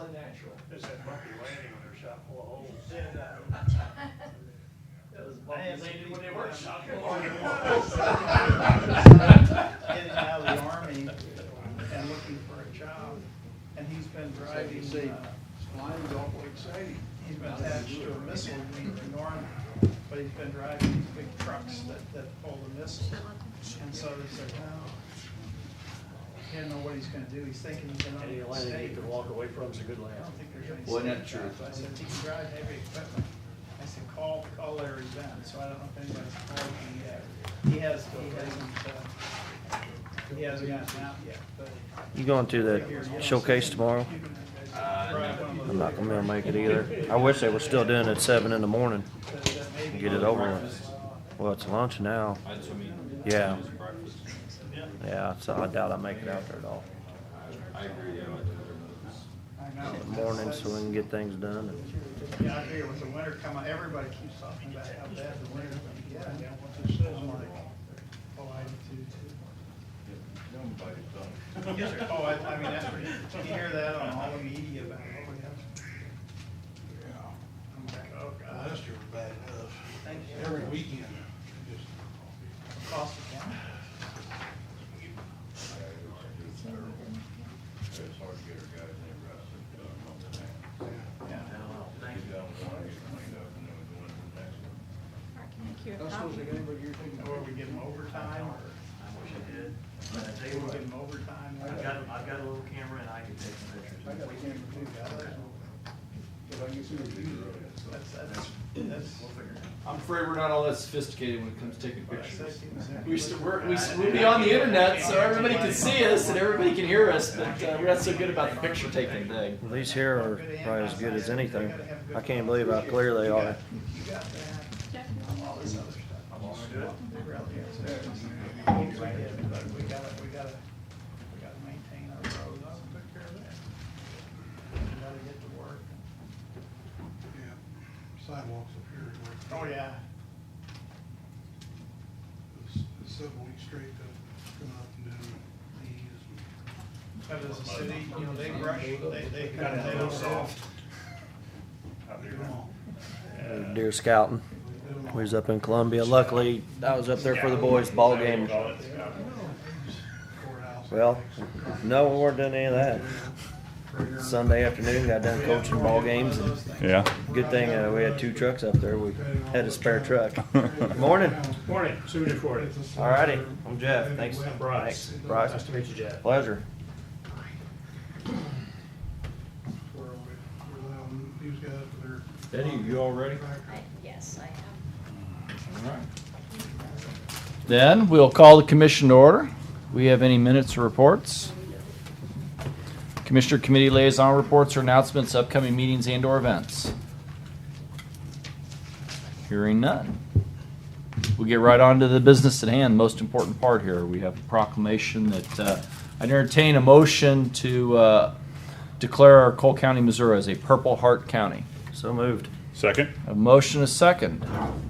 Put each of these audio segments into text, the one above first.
unnatural. It's that bumpy landing when they're shot full of holes. And, it was I had bumpy landing when they some weren't people shot. getting out of the army and looking for a job, and he's been driving, Line's awful exciting. he's been attached to a missile wing in Norman, but he's been driving these big trucks that pull the missiles. And so he said, well, he didn't know what he's gonna do, he's thinking he's gonna Any land that you can walk away from is a good I land. don't think there's any. Wasn't that state true? jobs. I said, he can drive heavy equipment. I said, call Larry Benn, so I don't know if anybody's called him yet. He hasn't gotten out yet, but. You going to the showcase tomorrow? I'm not gonna be able to make it either. I wish they were still doing it at 7 in the morning. Get it over with. Well, it's lunch now. Yeah. Yeah, so I doubt I'll make it out there at all. I agree, yeah. Morning so we can get things done. Yeah, I hear with the winter coming, everybody keeps talking about how bad the winter's gonna get. I'm like, oh, I do too. Yes, sir. Oh, I mean, that's what, you hear that on all the media about, oh, yeah. I'm like, oh, God. Last year was bad enough. Thank you. Every weekend, just. Across the county. It's hard to get our guys in wrestling. Yeah. That's supposed to get anybody here taking. Or we give them overtime, or I wish I did. But I tell you we what, give them overtime. I've got a little camera and I can take some I pictures. got a camera too, guys. But I can see the view. That's, We'll figure it out. I'm afraid we're not all that sophisticated when it comes to taking pictures. that's. We'll be on the internet so everybody can see us and everybody can hear us, but we're not so good about the picture taking thing. Well, these here are probably as good as anything. I can't believe how clear they are. You got that, all this other stuff. I'm all good. They really is. But we gotta maintain our roads. I'll take care of that. We gotta get to work. Yeah. Sidewalks up here. Oh, yeah. It's 7 weeks straight of coming up and doing these. But as a city, you know, they rush, they don't soft. Deer scouting. We was up in Columbia. Luckily, I was up there for the boys' ball game. Well, no, we weren't doing any of that. Sunday afternoon, got done coaching ball games. And Yeah. good thing we had 2 trucks up there. We had a spare truck. Morning. Morning, Sue for it. All righty. I'm Jeff. Thanks. Bryce. Thanks. Bryce. Nice to meet you, Jeff. Pleasure. We're allowing these guys for their. Betty, you all ready? Yes, I am. All right. Then we'll call the commission to order. We have any minutes or reports? Commissioner committee liaison reports or announcements, upcoming meetings and or events. Hearing none. We'll get right on to the business at hand, most important part here. We have a proclamation that I entertain a motion to declare Cole County, Missouri as a Purple Heart County. So moved. Second? A motion, a second.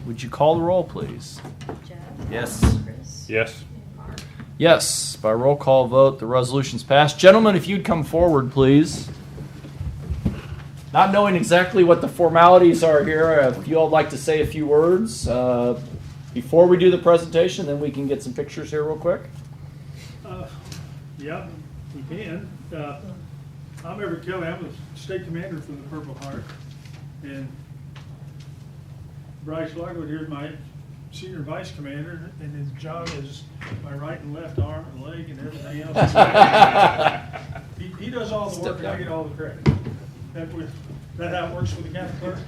Would you call the roll, please? Jeff? Yes. Chris? Yes. Mark? Yes, by roll call vote, the resolution's passed. Gentlemen, if you'd come forward, please. Not knowing exactly what the formalities are here, if you all would like to say a few words before we do the presentation, then we can get some pictures here real quick. Yeah, we can. I'm Everett Kelly. I'm the state commander for the Purple Heart. And Bryce Lockwood here is my senior vice commander, and his job is my right and left arm and leg and everything else. He does all the work and I get all the credit. That how it works with the county clerk?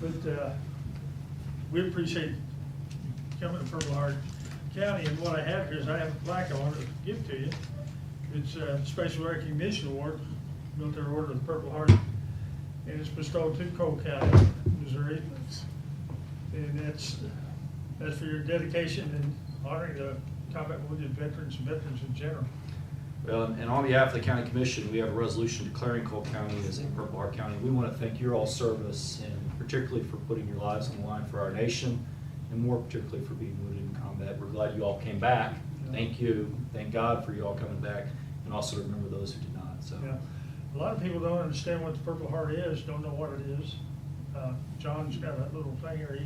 But we appreciate you coming to Purple Heart County, and what I have here is I have a plaque I wanted to give to you. It's a special recognition award, built their Order of the Purple Heart, and it's bestowed to Cole County, Missouri. And that's for your dedication and honoring the combat wounded veterans and veterans in general. Well, and on behalf of the county commission, we have a resolution declaring Cole County as a Purple Heart County. We want to thank your all service, and particularly for putting your lives on the line for our nation, and more particularly for being wounded in combat. We're glad you all came back. Thank you. Thank God for you all coming back, and also remember those who did not. So, Yeah. A lot of people don't understand what the Purple Heart is, don't know what it is. John's got a little thing here,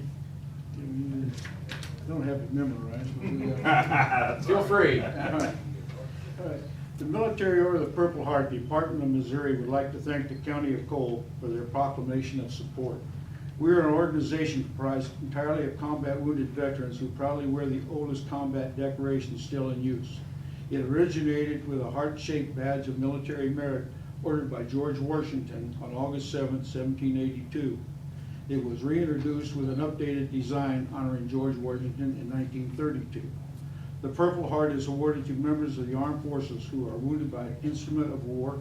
Don't have it memorized, but we got. feel free. All right. The Military Order of the Purple Heart, Department of Missouri, would like to thank the County of Cole for their proclamation of support. We are an organization comprised entirely of combat wounded veterans who proudly wear the oldest combat decorations still in use. It originated with a heart-shaped badge of military merit ordered by George Washington on August 7, 1782. It was reintroduced with an updated design honoring George Washington in 1932. The Purple Heart is awarded to members of the armed forces who are wounded by instrument of war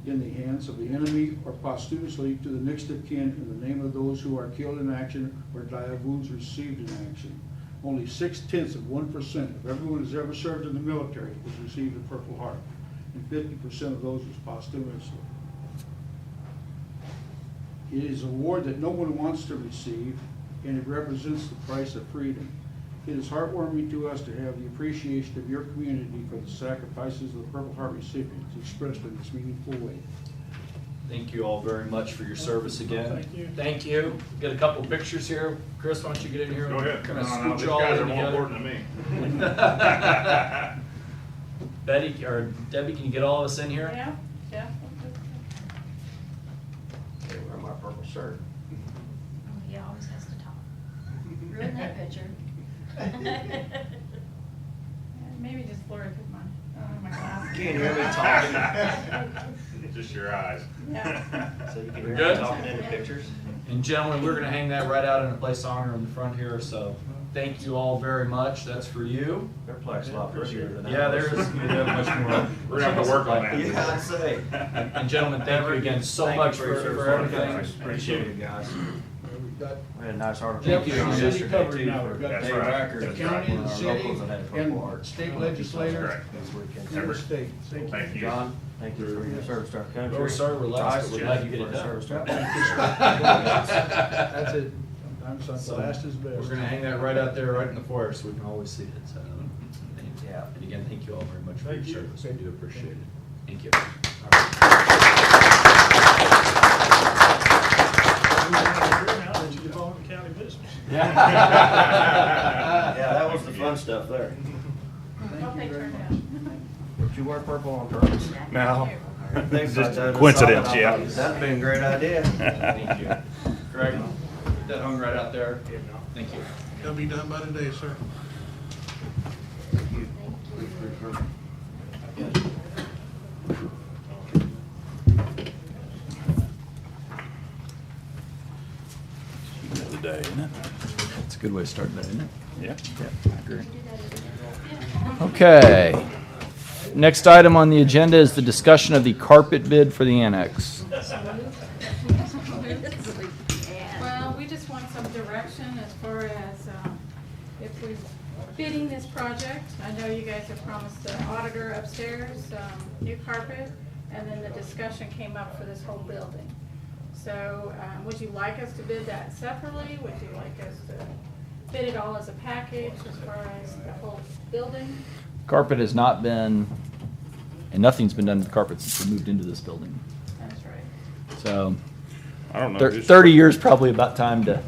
in the hands of the enemy or posthumously to the next of kin in the name of those who are killed in action or die of wounds received in action. Only 0.6% of everyone who's ever served in the military has received the Purple Heart, and 50% of those was posthumously. It is an award that no one wants to receive, and it represents the price of freedom. It is heartwarming to us to have the appreciation of your community for the sacrifices of the Purple Heart recipients expressed in this meaningful way. Thank you all very much for your service again. Thank you. Thank you. Get a couple of pictures here. Chris, why don't you get in here? Go ahead. Kind of No, scooch these all guys in are more together. important than me. Betty, or Debbie, can you get all of us in here? Yeah, yeah. Hey, wear my purple shirt. Oh, he always has to talk. Ruin that picture. Yeah, maybe just blur it with my glasses. Can you hear me talking? Just your eyes. Yeah. So you can We're hear good? me talking in the pictures? And gentlemen, we're gonna hang that right out in a place of honor in the front here, so thank you all very much. That's for you. Their plaque's a lot prettier than Yeah, ours. there's, we have much more. We're gonna have to work on that. Yeah, I'd say. And gentlemen, thank you again so Thank you much for your for service. everything. Appreciate it, guys. We've got We had a nice article. Thank you. City Yesterday, covered too, now. for We've got That's Dave right. Racker. the That's county, right. the Our city, locals that had a Purple and Heart. state legislators, Correct. This weekend. and the state. Thank you. John, thank you for your service to our country. Oh, sorry, we're last, Guys, but we're glad you thank get it for your done. service to our That's it. Sometimes the last is best. We're gonna hang that right out there, right in the foyer, so we can always see it, so. Yeah. And again, thank you all very much for your Thank you. service, we do appreciate it. Thank you. Now that you get on to county business. Yeah, that was the fun stuff there. Hope they turn out. Did you wear purple on purpose? No. Things like Just that. coincidence, yeah. That'd been a great idea. Thank you. Greg, that hung right out there. Thank you. It'll be done by today, sir. The day, isn't it? It's a good way to start that, isn't it? Yeah. I agree. Okay. Next item on the agenda is the discussion of the carpet bid for the annex. Well, we just want some direction as far as if we're bidding this project. I know you guys have promised the auditor upstairs, new carpet, and then the discussion came up for this whole building. So would you like us to bid that separately? Would you like us to bid it all as a package as far as the whole building? Carpet has not been, and nothing's been done to the carpet since we moved into this building. That's right. So, I don't know. who's- 30 years probably about time to,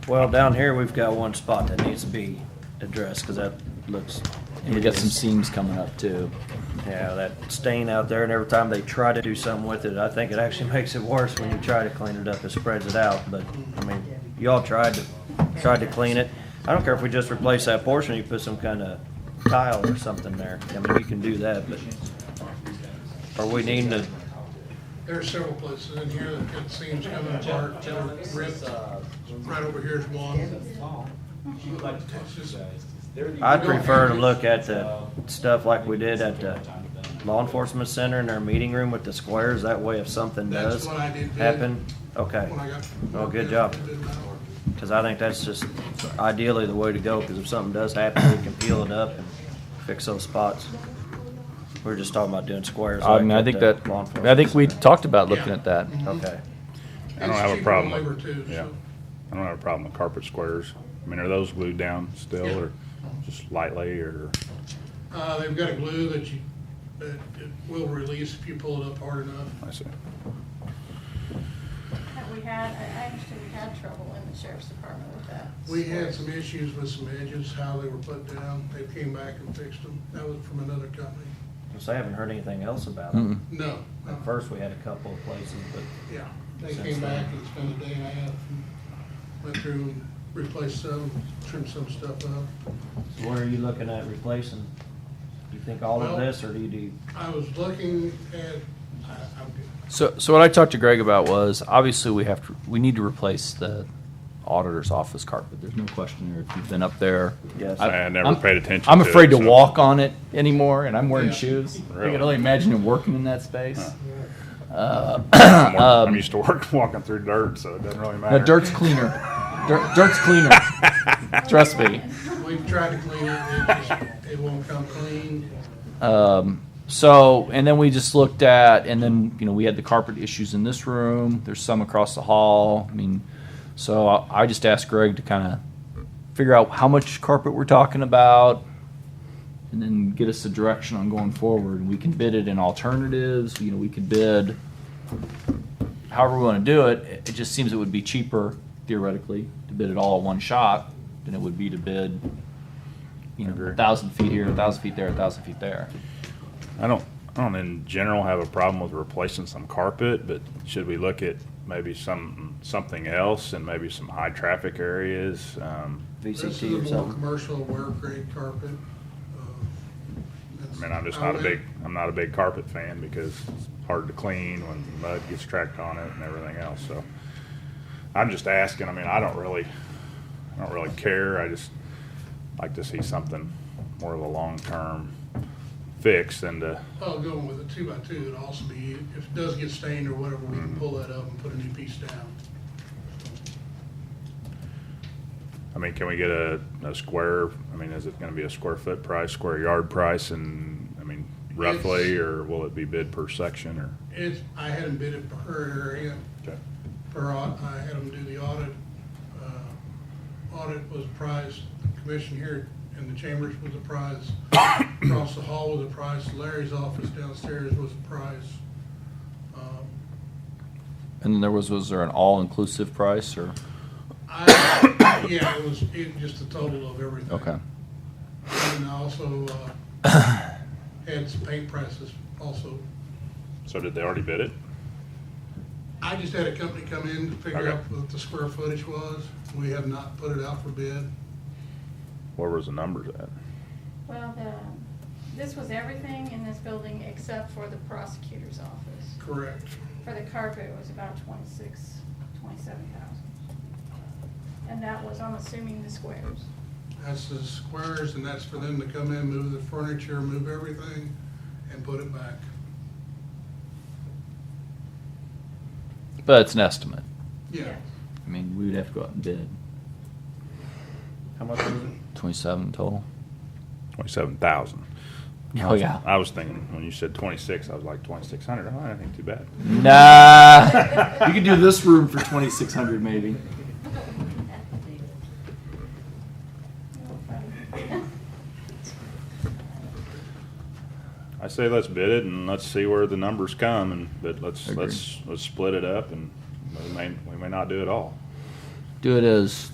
Well, down here, we've got one spot that needs to be addressed, because that looks. and we got some seams coming up too. Yeah, that stain out there, and every time they try to do something with it, I think it actually makes it worse when you try to clean it up, it spreads it out, but, I mean, y'all tried to clean it. I don't care if we just replace that portion, you put some kind of tile or something there, I mean, you can do that, but are we needing to, There are several places in here that got seams coming apart, that are ripped. Right over here is one. It's just, I'd prefer to look at the stuff like we did at the law enforcement center in their meeting room with the squares, that way if something That's does what I did bid. happen, okay. when I got. Oh, good job. It didn't matter. Because I think that's just ideally the way to go, because if something does happen, we can peel it up and fix those spots. We were just talking about doing squares. I mean, like I at think the that, law I enforcement think we center. talked about looking at that. Okay. I don't have a It's problem. cheaper with- labor too, Yeah. so. I don't have a problem with carpet squares. I mean, are those glued down still Yeah. or just lightly or? They've got a glue that you It will release if you pull it up hard enough. I see. I understood we had trouble in the sheriff's department with that. We had some issues with some edges, how they were put down. They came back and fixed them. That was from another company. So I haven't heard anything else about it. Mm-mm. No. no. At first, we had a couple of places, but Yeah, they Since came then. back and spent a day and a half and went through and replaced some, trimmed some stuff up. what are you looking at replacing? Do you think all of Well- this, or do you do? I was looking at, I'm good. So what I talked to Greg about was, obviously we need to replace the auditor's office carpet. There's no question there. If you've been up there. Yes. I never I'm- paid attention I'm to it, afraid to so- walk on it anymore, and I'm wearing Yeah. shoes. I Really? can only imagine him working in that space. I'm used to walking through dirt, so it doesn't really matter. No, dirt's cleaner. Dirt's cleaner. Trust me. We've tried to clean it, it won't come clean. So, and then we just looked at, and then, we had the carpet issues in this room. There's some across the hall. I mean, so I just asked Greg to kind of figure out how much carpet we're talking about, and then get us a direction on going forward. We can bid it in alternatives. We could bid however we want to do it. It just seems it would be cheaper, theoretically, to bid it all at one shot than it would be to bid, Agree. 1,000 feet here, 1,000 feet there, 1,000 feet there. I don't in general have a problem with replacing some carpet, but should we look at maybe something else and maybe some high traffic areas? This is VCT or a more something? commercial wear grade carpet. I mean, I'm not a big carpet fan because it's hard to clean when mud gets tracked on it and everything else. So I'm just asking. I mean, I don't really care. I just like to see something more of a long-term fix than to. Oh, going with a 2x2 would also be, if it does get stained or whatever, we can pull that up and put a new piece down. I mean, can we get a square? I mean, is it going to be a square foot price, square yard price, and I mean, roughly, or will it be bid per section, or? I had them bid it per area, Okay. I had them do the audit. Audit was a price, the commission here in the chambers was a price, across the hall was a price, Larry's office downstairs was a price. And then was there an all-inclusive price, or? Yeah, it was just a total of everything. Okay. And I also had some paint prices also. So did they already bid it? I just had a company come in to figure Okay. out what the square footage was. We have not put it out for bid. Where was the numbers at? Well, this was everything in this building except for the prosecutor's office. Correct. For the carpet, it was about 27,000. And that was, I'm assuming, the squares. That's the squares, and that's for them to come in, move the furniture, move everything, and put it back. But it's an estimate. Yeah. I mean, we would have to go out and bid. How much was it? 27 total. 27,000. Oh, yeah. I was thinking when you said 26, I was like 2,600. Oh, I didn't think too bad. Nah. You could do this room for 2,600 maybe. I say let's bid it and let's see where the numbers come, but let's Agreed. let's split it up, and we may not do it all. Do it as,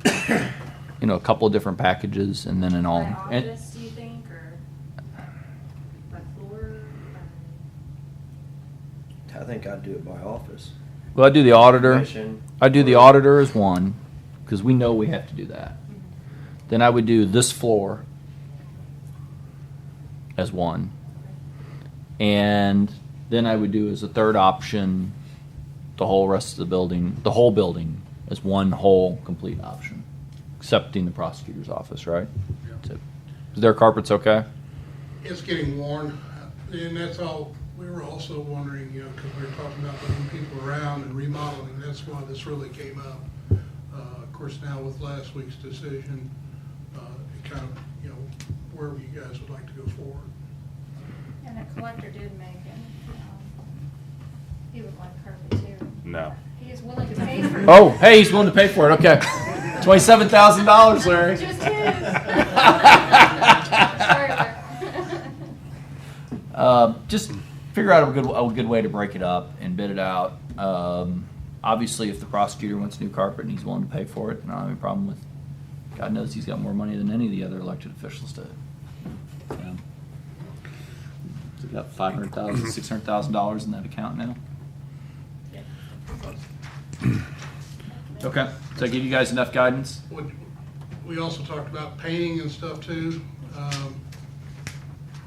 a couple of different packages and then an all. By and- office, do you think, or by floor? I think I'd do it by office. Well, I do the auditor. Commission. I do the auditor as one, because we know we have to do that. Then I would do this floor as one. And then I would do as a third option the whole rest of the building, the whole building as one whole complete option, excepting the prosecutor's office, right? So, is their carpets okay? It's getting worn, and that's all, we were also wondering, because we were talking about moving people around and remodeling, that's why this really came up. Of course, now with last week's decision, it kind of, wherever you guys would like to go forward. And the collector did make it. He would like carpet too. No. He is willing to pay for it. Oh, hey, he's willing to pay for it. Okay. $27,000, Larry. Just his. Sorry, Just figure out a good way to break it up and bid it out. Obviously, if the prosecutor wants new carpet and he's willing to pay for it, I don't have any problem with. God knows he's got more money than any of the other elected officials do. He's got $500,000, $600,000 in that account now. Okay, so I give you guys enough guidance. We also talked about painting and stuff too.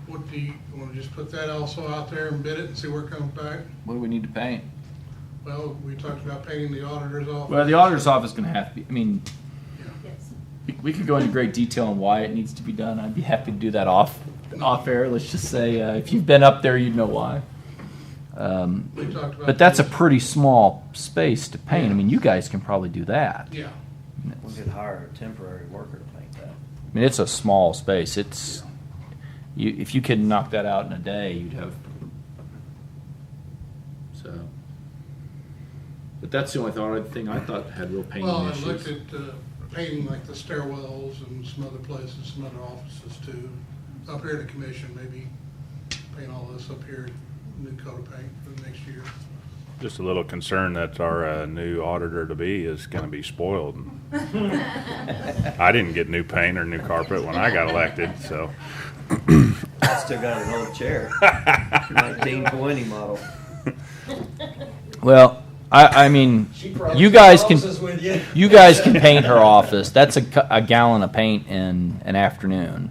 What do you want to just put that also out there and bid it and see where it comes back? What do we need to paint? Well, we talked about painting the auditor's office. Well, the auditor's office is going to have to be. I mean, Yes. we could go into great detail on why it needs to be done. I'd be happy to do that off air. Let's just say if you've been up there, you'd know why. We talked about. But that's a pretty small space to paint. I mean, you guys can probably do that. Yeah. We could hire a temporary worker to paint that. I mean, it's a small space. It's if you could knock that out in a day, you'd have. So, but that's the only thing I thought had real painting Well, I issues. looked at painting like the stairwells and some other places, some other offices too. Up here at the commission, maybe paint all this up here, new coat of paint for the next year. Just a little concerned that our new auditor-to-be is going to be spoiled. I didn't get new paint or new carpet when I got elected, so. I still got an old chair. 1920 model. Well, I mean, She probably you guys still can houses with you. you guys can paint her office. That's a gallon of paint in an afternoon.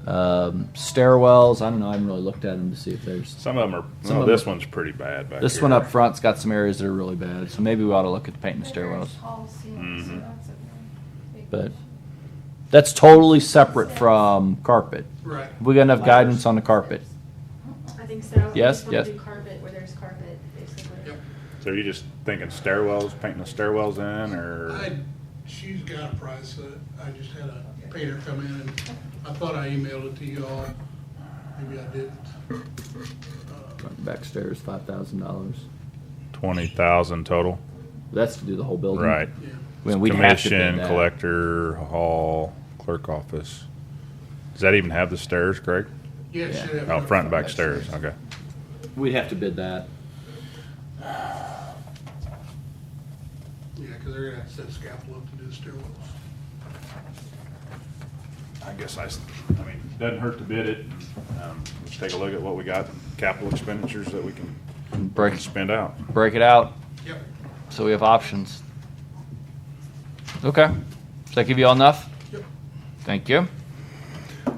Stairwells, I don't know. I haven't really looked at them to see if there's. Some of them are, Some no, of this them- one's pretty bad back This here. one up front's got some areas that are really bad, so maybe we ought to look at the painting the They're very stairwells. tall ceilings, so Mhm. that's a big But issue. that's totally separate from carpet. Right. Have we got enough guidance on the carpet? I think so. I Yes, just wanna yes. do carpet where there's carpet, basically. Yep. So are you just thinking stairwells, painting the stairwells in, or? She's got a price. I just had a painter come in and I thought I emailed it to you all. Maybe I didn't. Backstairs, $5,000. 20,000 total? That's to do the whole building. Right. Yeah. I mean, we'd have to bid Commission, that. collector, hall, clerk office. Does that even have the stairs, Greg? Yeah, it should have. Oh, front and back stairs, okay. We'd have to bid that. Yeah, because they're gonna have to set scaffold up to do the stairwells. I guess I mean, doesn't hurt to bid it. Let's take a look at what we got, capital expenditures that we can Break spend out. break it out Yep. so we have options. Okay. Does that give you all enough? Yep. Thank you.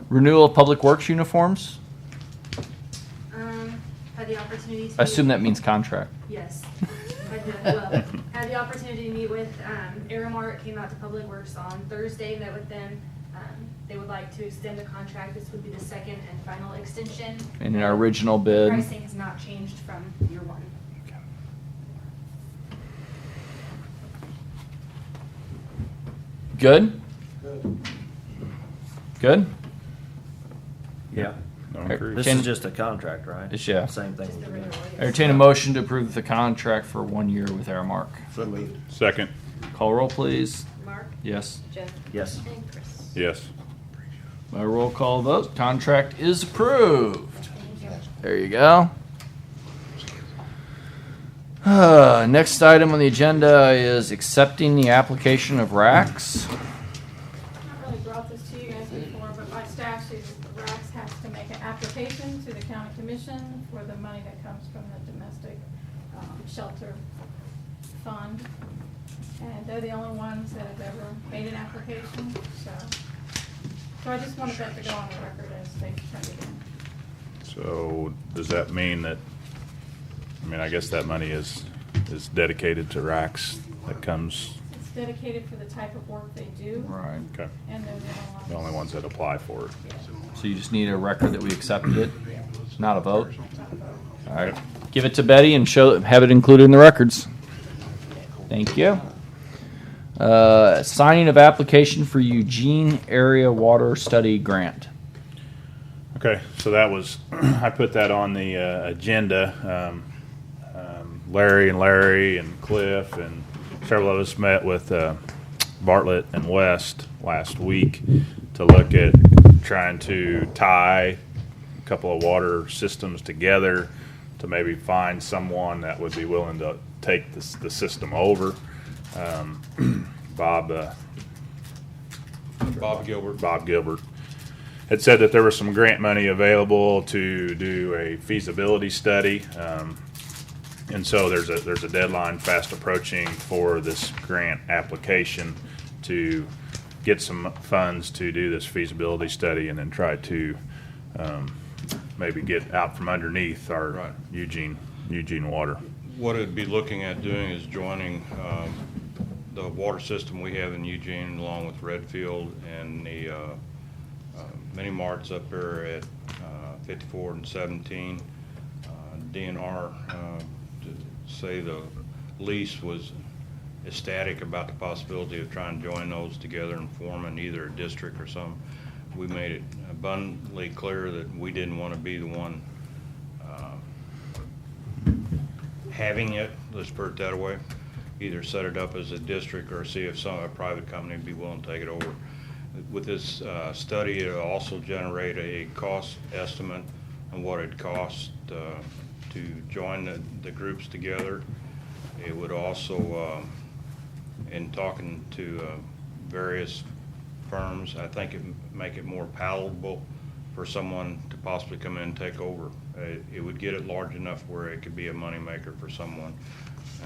Renewal of public works uniforms? Had the opportunity to. I assume that means contract. Yes. Had the opportunity to meet with Aramark, came out to Public Works on Thursday, met with them. They would like to extend the contract. This would be the second and final extension. And in our original bid, Pricing has not changed from year one. good? Good? Yeah. No Alright. increase. This Can- is just a contract, right? It's, yeah. Same thing. Just the renewal. yes. Entertain a motion to approve the contract for 1 year with Aramark. So moved. Second, Call roll, please. Mark, Yes. Jeff, Yes. and Chris. yes. By roll call vote, contract is approved. There you go. Next item on the agenda is accepting the application of RACs. Not really brought this to you guys before, but by statute, the RACS has to make an application to the county commission for the money that comes from the domestic shelter fund. And they're the only ones that have ever made an application, so I just wanted that to go on the record as they turned it in. So does that mean that, I mean, I guess that money is dedicated to RACs that comes, It's dedicated for the type of work they do, Right. okay, and they're the only ones that apply for it. So you just need a record that we accepted it, not a vote? All right. Give it to Betty and have it included in the records. Thank you. Signing of application for Eugene Area Water Study Grant. Okay, so that was, I put that on the agenda. Larry and Cliff and several of us met with Bartlett and West last week to look at trying to tie couple of water systems together to maybe find someone that would be willing to take the system over. Bob Gilbert had said that there was some grant money available to do a feasibility study. And so there's a deadline fast approaching for this grant application to get some funds to do this feasibility study and then try to maybe get out from underneath our Right. Eugene water. What it'd be looking at doing is joining the water system we have in Eugene along with Redfield and the mini marts up there at 54 and 17. DNR, to say the lease was ecstatic about the possibility of trying to join those together and forming either a district or something. We made it abundantly clear that we didn't want to be the one having it, let's put it that way. Either set it up as a district or see if a private company would be willing to take it over. With this study, it'll also generate a cost estimate on what it costs to join the groups together. It would also, in talking to various firms, I think it make it more palatable for someone to possibly come in and take over. It would get it large enough where it could be a moneymaker for someone.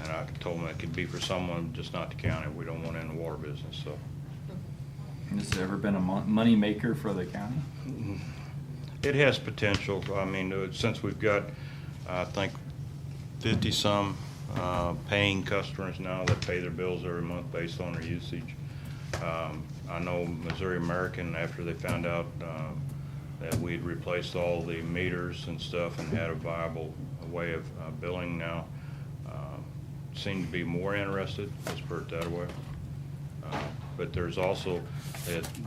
And I told them it could be for someone, just not the county. We don't want it in the water business, so. Has there ever been a money maker for the county? It has potential. I mean, since we've got, I think, 50-some paying customers now that pay their bills every month based on their usage. I know Missouri American, after they found out that we'd replaced all the meters and stuff and had a viable way of billing now, seemed to be more interested, let's put it that way. But there's also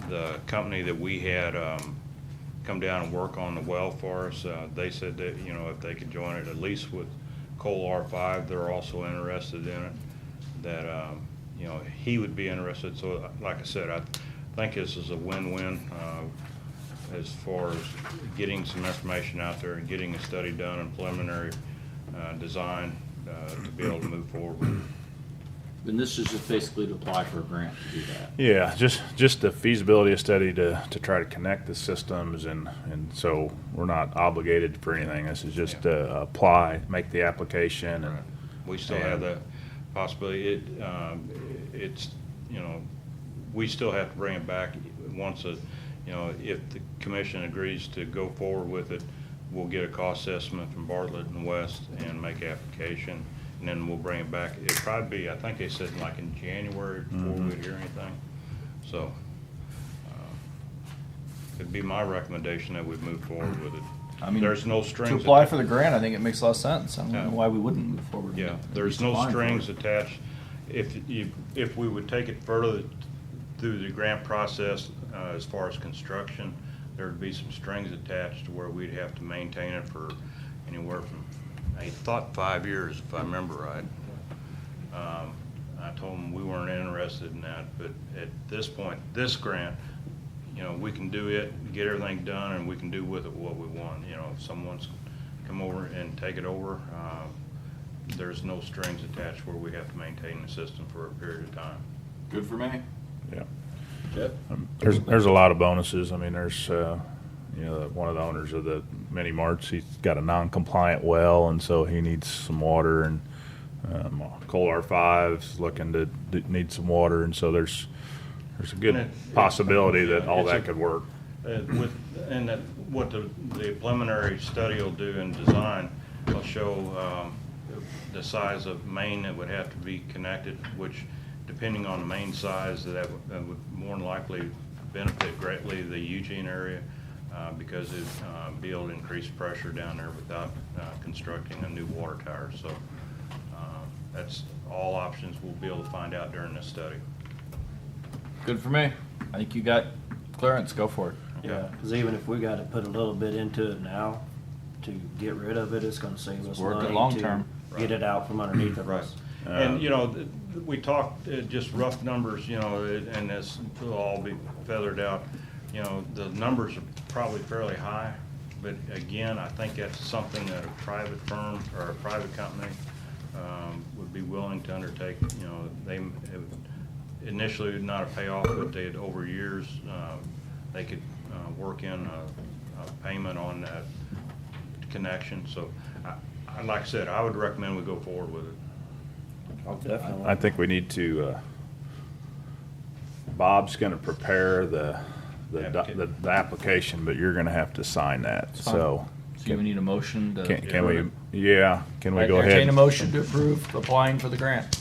the company that we had come down and work on the well for us. They said that, you know, if they could join it, at least with Coal R5, they're also interested in it, that, you know, he would be interested. So like I said, I think this is a win-win as far as getting some information out there and getting a study done and preliminary design to be able to move forward. And this is just basically to apply for a grant to do that. Yeah, just the feasibility study to try to connect the systems, and so we're not obligated for anything. This is just to apply, make the application, and We still have that possibility. It's, you know, we still have to bring it back once you know, if the commission agrees to go forward with it, we'll get a cost estimate from Bartlett and West and make application, and then we'll bring it back. It'll probably be, I think they said like in January before we'd hear anything. So, it'd be my recommendation that we move forward with it. I mean, there's no strings. To apply for the grant, I think it makes a lot of sense. I don't know why we wouldn't move forward. Yeah, with there's no applying for strings it. attached. If we would take it further through the grant process, as far as construction, there'd be some strings attached to where we'd have to maintain it for anywhere from, I thought 5 years, if I remember right. I told them we weren't interested in that, but at this point, this grant, you know, we can do it, get everything done, and we can do with it what we want. You know, if someone's come over and take it over, there's no strings attached where we have to maintain the system for a period of time. Good for me. yeah. Yep. There's a lot of bonuses. I mean, there's you know, one of the owners of the mini marts, he's got a non-compliant well, and so he needs some water, and Coal R5's looking to need some water, and so there's a good possibility that all that could work. What the preliminary study will do in design will show the size of main that would have to be connected, which, depending on the main size, that would more than likely benefit greatly the Eugene area, because it'd be able to increase pressure down there without constructing a new water tower. So that's all options we'll be able to find out during this study. Good for me. I think you got clearance. Go for it. Yeah, because even if we got to put a little bit into it now to get rid of it, it's going to save us Worth it money long to term. get it out from underneath of us. And, you know, we talked just rough numbers, you know, and this will all be feathered out. You know, the numbers are probably fairly high, But again, I think that's something that a private firm or a private company would be willing to undertake. You know, they initially not a payoff, but they'd over years, they could work in a payment on that connection. So, like I said, I would recommend we go forward with it. I'll definitely. I think we need to, Bob's gonna prepare the application, but you're gonna have to sign that, so. So you need a motion to. Can we, yeah, can we go ahead? Entertain a motion to approve applying for the grant.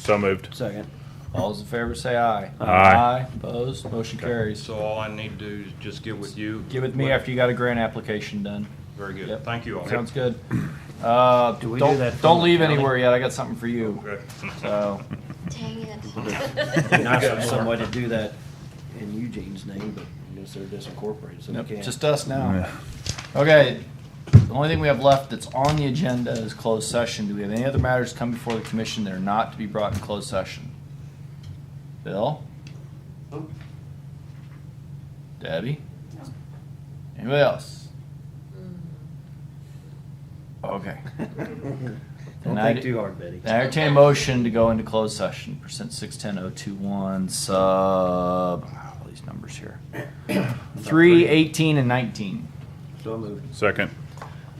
So moved. Second. All those in favor say aye. Aye. Opposed, motion carries. So all I need to do is just get with you. Get with me after you got a grant application done. Very good. Yep. Thank you all. Sounds good. Do we do that from Don't the leave county? anywhere yet, I got something for you. Okay. So, Dang It'd be nice if some way to do that in Eugene's name, but I guess they're disincorporated, so we nope, can't. just us now. Okay, the only thing we have left that's on the agenda is closed session. Do we have any other matters come before the commission that are not to be brought in closed session? Bill? Debbie? Anybody else? Okay. Don't And I think d- too hard, Betty. I entertain a motion to go into closed session, percent 610021 sub, all these numbers here. 3, 18, and 19. So moved. Second.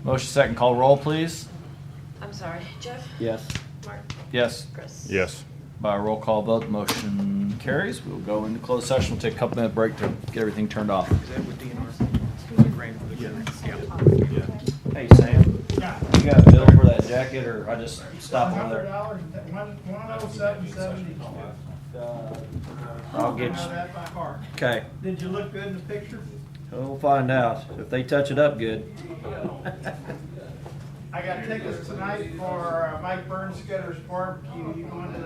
Motion second, call roll, please. I'm sorry, Jeff? Yes. Mark? Yes. Chris? Yes. By a roll call vote, motion carries. We'll go into closed session. We'll take a couple minute break to get everything turned off. Hey, Sam. You got a bill for that jacket, or I just stop on there? $107.70. I'll get you. That by heart. Okay, Did you look good in the picture? we'll find out if they touch it up good. I got tickets tonight for Mike Burns Barbecue. You going to